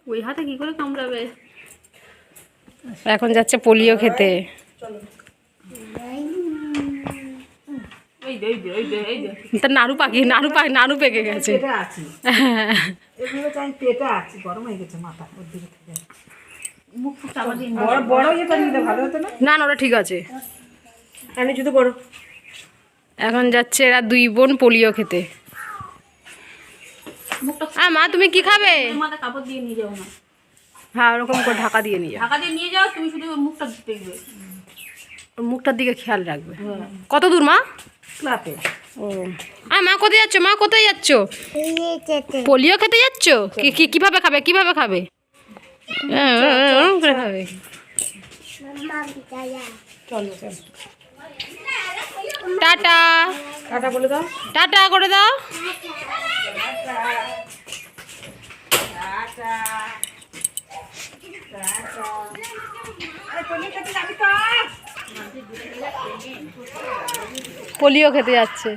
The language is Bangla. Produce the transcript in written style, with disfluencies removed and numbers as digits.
ওই হাতে কি করে কামড়াবে? এখন যাচ্ছে পোলিও খেতে। তার নাড়ু পেকে গেছে। না না ওটা ঠিক আছে। এখন যাচ্ছে এরা দুই বোন পোলিও খেতে। মা তুমি কি খাবে? মাথা কাপড় দিয়ে নিয়ে যাও না। হ্যাঁ ওরকম করে ঢাকা দিয়ে নিয়ে যাও। ঢাকা দিয়ে নিয়ে যাও, তুমি শুধু মুখটা দেখবে, মুখটার দিকে খেয়াল রাখবে। কত দূর মা? ক্লাবে। ও মা কোথায় যাচ্ছ? মা কোথায় যাচ্ছ? পোলিও খেতে যাচ্ছ? কিভাবে খাবে? কিভাবে খাবে? খাবে। টাটা টাটা বলে দাও। টাটা করে দাও। পোলিও খেতে যাচ্ছে।